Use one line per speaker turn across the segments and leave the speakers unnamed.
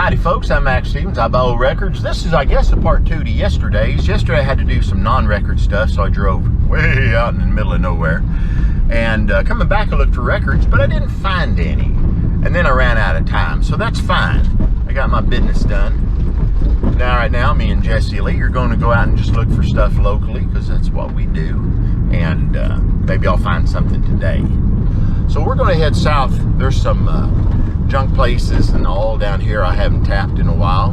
Howdy folks, I'm Max Stevens. I buy old records. This is, I guess, a part 2 to yesterday's. Yesterday I had to do some non-record stuff, so I drove way out in the middle of nowhere. And coming back I looked for records, but I didn't find any. And then I ran out of time, so that's fine. I got my business done. Now, right now, me and Jesse Lee are going to go out and just look for stuff locally, because that's what we do. And maybe I'll find something today. So we're going to head south. There's some junk places and all down here I haven't tapped in a while.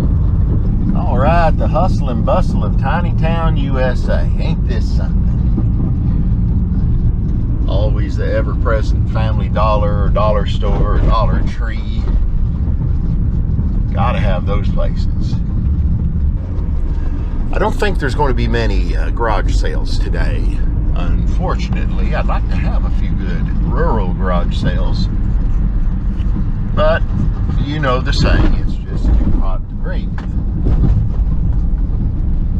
All right, the hustle and bustle of tiny town USA. Ain't this something? Always the ever-present Family Dollar or Dollar Store or Dollar Tree. Gotta have those places. I don't think there's going to be many garage sales today. Unfortunately, I'd like to have a few good rural garage sales. But, you know the saying, it's just too hot to breathe.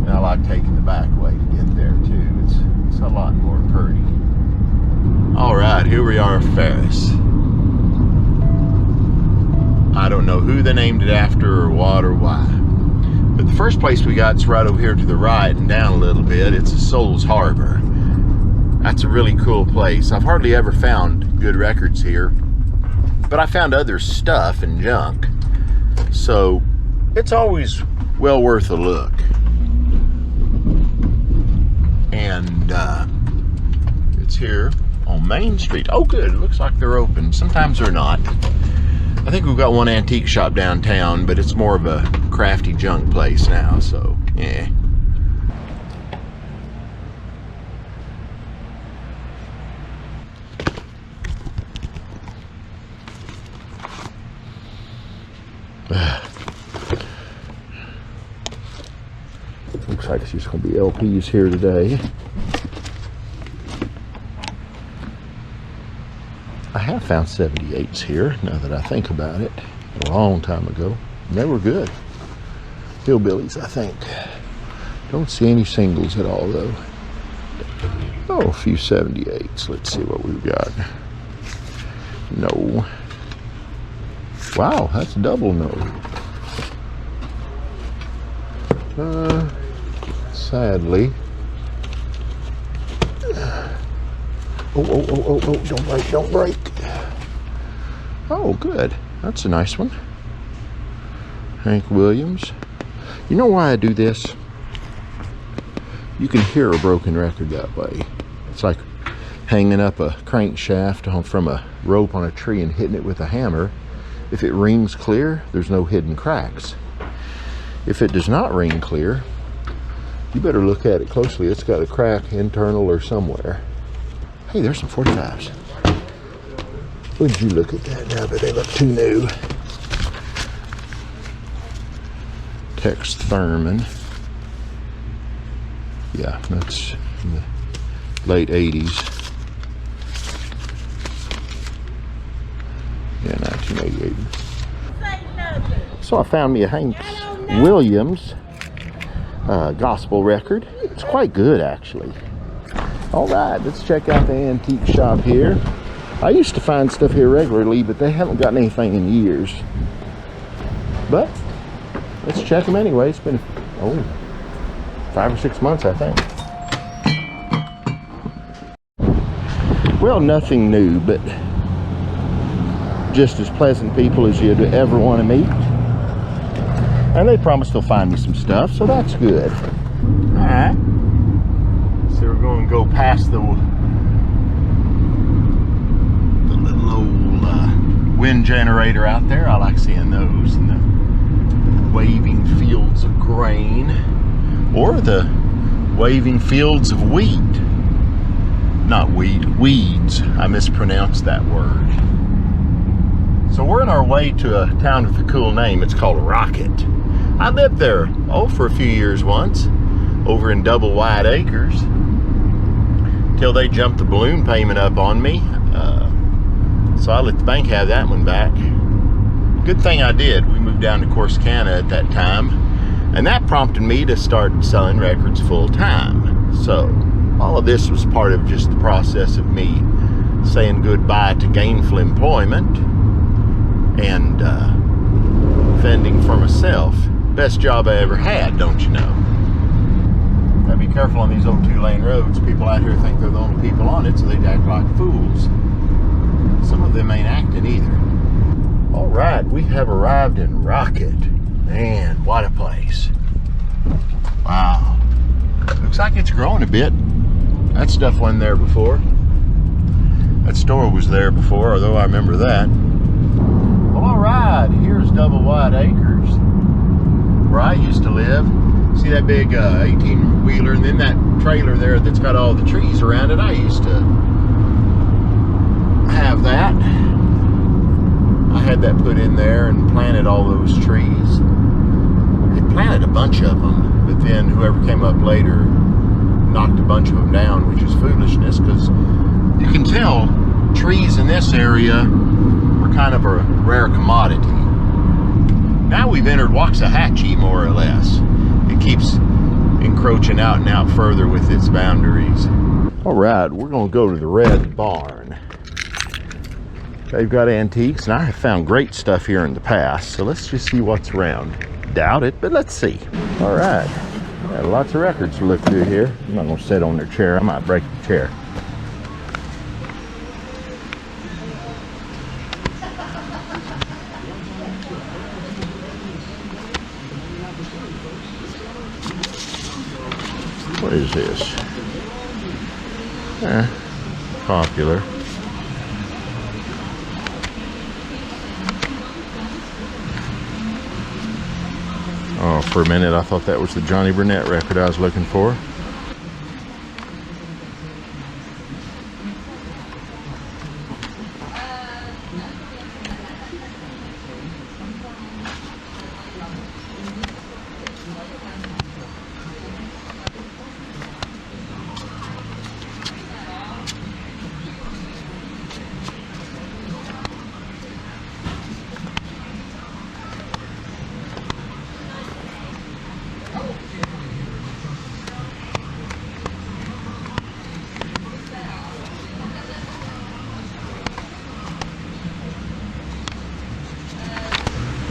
And I like taking the back way to get there too. It's a lot more pretty. Alright, here we are at Ferris. I don't know who they named it after or what or why. But the first place we got is right over here to the right and down a little bit. It's a Souls Harbor. That's a really cool place. I've hardly ever found good records here. But I found other stuff and junk, so it's always well worth a look. And it's here on Main Street. Oh good, it looks like they're open. Sometimes they're not. I think we've got one antique shop downtown, but it's more of a crafty junk place now, so yeah. Looks like it's just going to be LPs here today. I have found 78s here, now that I think about it. A long time ago. And they were good. Hillbillies, I think. Don't see any singles at all, though. Oh, a few 78s. Let's see what we've got. No. Wow, that's double no. Sadly. Oh, don't break. Oh, good. That's a nice one. Hank Williams. You know why I do this? You can hear a broken record that way. It's like hanging up a crankshaft from a rope on a tree and hitting it with a hammer. If it rings clear, there's no hidden cracks. If it does not ring clear, you better look at it closely. It's got a crack, internal or somewhere. Hey, there's some 45s. Would you look at that now, but they look too new. Tex Thurman. Yeah, that's in the late 80s. Yeah, 1988. So I found me a Hank Williams gospel record. It's quite good, actually. All right, let's check out the antique shop here. I used to find stuff here regularly, but they haven't gotten anything in years. But let's check them anyway. It's been 5 or 6 months, I think. Well, nothing new, but just as pleasant people as you'd ever want to meet. And they promised they'll find me some stuff, so that's good. All right. So we're going to go past the little old wind generator out there. I like seeing those, and the waving fields of grain, or the waving fields of wheat. Not wheat, weeds. I mispronounced that word. So we're on our way to a town with a cool name. It's called Rocket. I lived there, for a few years once, over in Double Wide Acres, till they jumped the balloon payment up on me. So I let the bank have that one back. Good thing I did. We moved down to Corsicana at that time, and that prompted me to start selling records full time. So all of this was part of just the process of me saying goodbye to gainful employment and fending for myself. Best job I ever had, don't you know? Gotta be careful on these old 2-lane roads. People out here think they're the only people on it, so they act like fools. Some of them ain't acting either. All right, we have arrived in Rocket. Man, what a place. Wow. Looks like it's growing a bit. That stuff wasn't there before. That store was there before, although I remember that. Well, all right, here's Double Wide Acres, where I used to live. See that big 18-wheeler, and then that trailer there that's got all the trees around it? I used to have that. I had that put in there and planted all those trees. They planted a bunch of them, but then whoever came up later knocked a bunch of them down, which is foolishness, because you can tell trees in this area are kind of a rare commodity. Now we've entered Waxahachie, more or less. It keeps encroaching out and out further with its boundaries. All right, we're going to go to the Red Barn. They've got antiques, and I have found great stuff here in the past, so let's just see what's around. Doubt it, but let's see. All right, got lots of records to look through here. I'm not going to sit on their chair. I might break the chair. What is this? Popular. Oh, for a minute I thought that was the Johnny Burnett record I was looking for.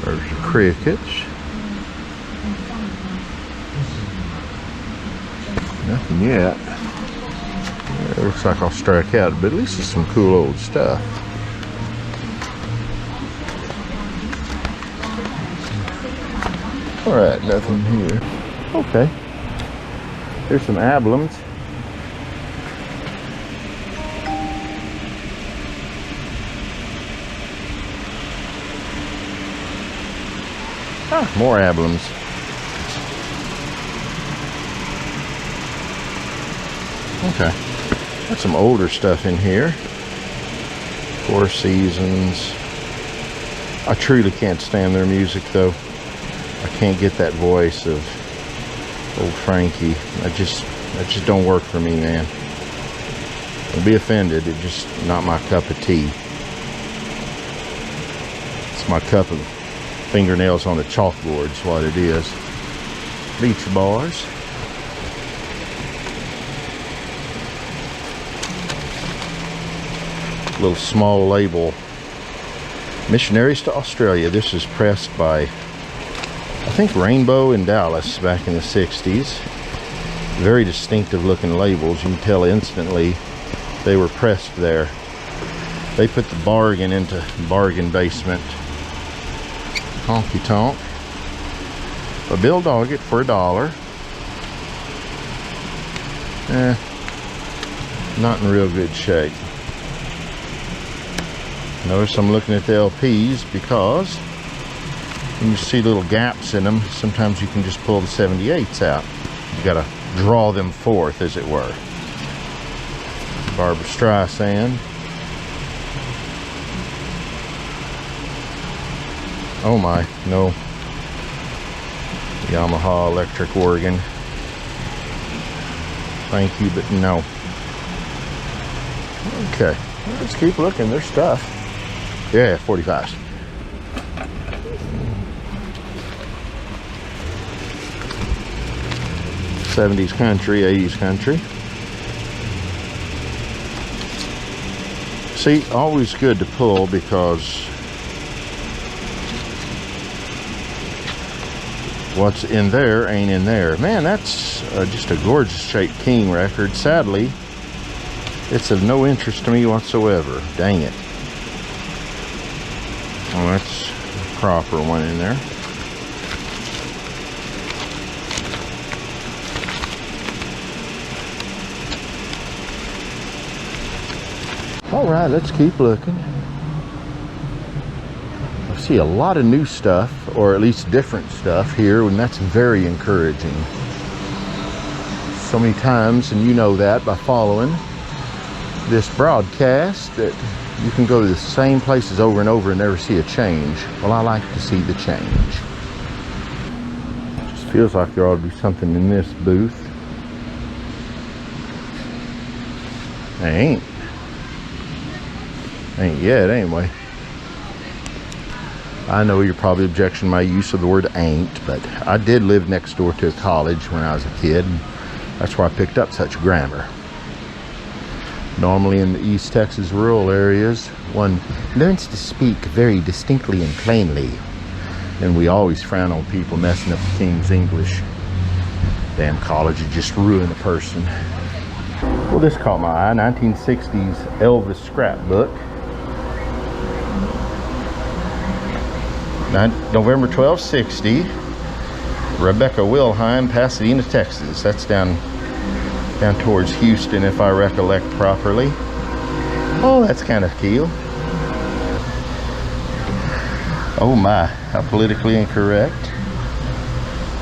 There's the crickets. Nothing yet. It looks like I'll strike out, but at least it's some cool old stuff. Alright, nothing here. Okay. Here's some ablums. Ah, more ablums. Okay. Got some older stuff in here. Four Seasons. I truly can't stand their music though. I can't get that voice of old Frankie. That just don't work for me, man. Don't be offended. It's just not my cup of tea. It's my cup of fingernails on a chalkboard is what it is. Beach bars. Little small label. Missionaries to Australia. This is pressed by, I think, Rainbow in Dallas back in the 60s. Very distinctive looking labels. You can tell instantly they were pressed there. They put the bargain into bargain basement. Honky tonk. A Bill Doggett for $1. Not in real good shape. Notice I'm looking at the LPs because when you see little gaps in them, sometimes you can just pull the 78s out. You gotta draw them forth, as it were. Barbra Streisand. Oh my, no. Yamaha electric organ. Thank you, but no. Okay, let's keep looking. There's stuff. Yeah, 45s. '70s country, '80s country. See, always good to pull because what's in there ain't in there. Man, that's just a gorgeous shaped King record. Sadly, it's of no interest to me whatsoever. Dang it. Oh, that's a proper one in there. All right, let's keep looking. I see a lot of new stuff, or at least different stuff here, and that's very encouraging. So many times, and you know that by following this broadcast, that you can go to the same places over and over and never see a change. Well, I like to see the change. It just feels like there ought to be something in this booth. There ain't. Ain't yet, anyway. I know you're probably objecting to my use of the word ain't, but I did live next door to a college when I was a kid, and that's where I picked up such grammar. Normally in the East Texas rural areas, one learns to speak very distinctly and plainly, and we always frown on people messing up the King's English. Damn college would just ruin a person. Well, this caught my eye, 1960s Elvis scrapbook. November 12, 60, Rebecca Wilhelm, Pasadena, Texas. That's down towards Houston, if I recollect properly. Oh, that's kind of cool. Oh my, how politically incorrect.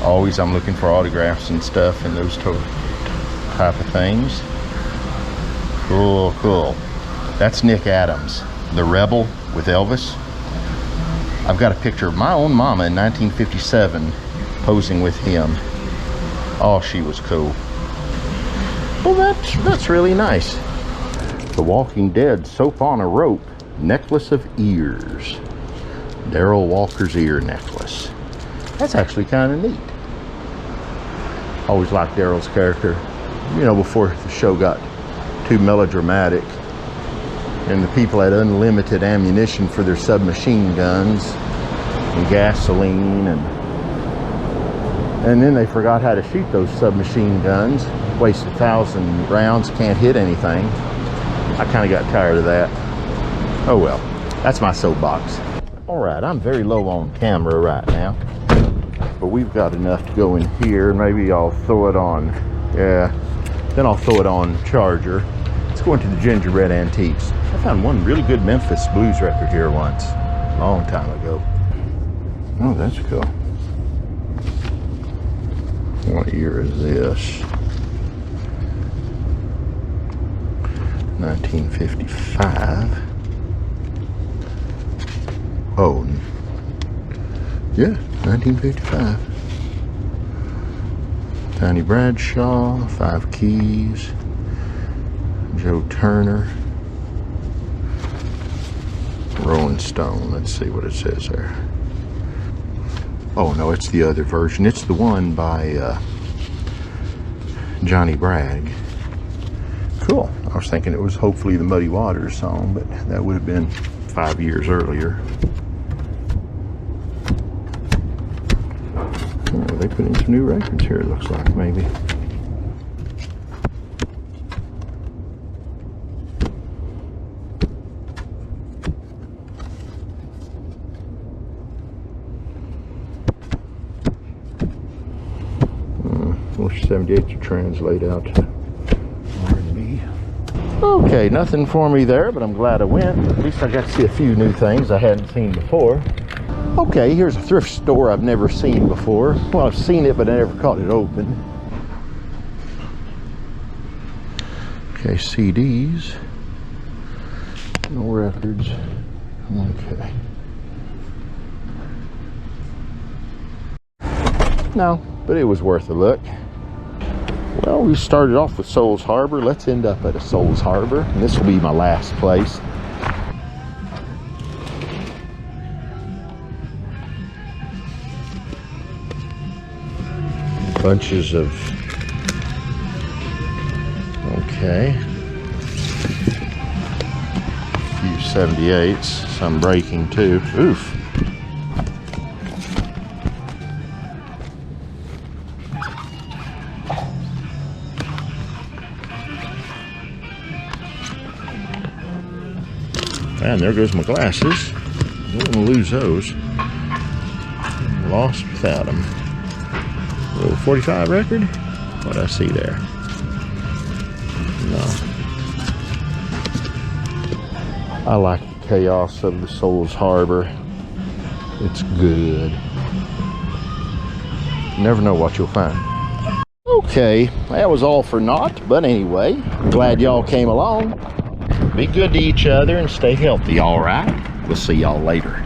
Always I'm looking for autographs and stuff and those type of things. Cool, cool. That's Nick Adams, the Rebel with Elvis. I've got a picture of my own mama in 1957 posing with him. Oh, she was cool. Well, that's really nice. The Walking Dead Soap on a Rope Necklace of Ears. Daryl Walker's ear necklace. That's actually kind of neat. Always liked Daryl's character. You know, before the show got too melodramatic and the people had unlimited ammunition for their submachine guns and gasoline, and then they forgot how to shoot those submachine guns. Waste 1,000 rounds, can't hit anything. I kind of got tired of that. Oh well, that's my soapbox. All right, I'm very low on camera right now, but we've got enough to go in here. Maybe I'll throw it on, yeah, then I'll throw it on charger. Let's go into the Gingerbread Antiques. I found one really good Memphis blues record here once, a long time ago. Oh, that's cool. What year is this? 1955. Oh, yeah, 1955. Tiny Bradshaw, 5 Keys, Joe Turner, Rolling Stone. Let's see what it says there. Oh no, it's the other version. It's the one by Johnny Bragg. Cool. I was thinking it was hopefully the Muddy Waters song, but that would have been 5 years earlier. Oh, they put in some new records here, it looks like, maybe. Wish 78 to translate out to R&B. Okay, nothing for me there, but I'm glad I went. At least I got to see a few new things I hadn't seen before. Okay, here's a thrift store I've never seen before. Well, I've seen it, but I never caught it open. Okay, CDs. No records. Okay. No, but it was worth a look. Well, we started off with Souls Harbor. Let's end up at a Souls Harbor, and this will be my last place. Bunches of, okay, a few 78s, some breaking too. Oof. And there goes my glasses. Don't want to lose those. Lost without them. Little 45 record. What I see there? No. I like the chaos of the Souls Harbor. It's good. You never know what you'll find. Okay, that was all for naught. But anyway, glad y'all came along. Be good to each other and stay healthy, all right? We'll see y'all later.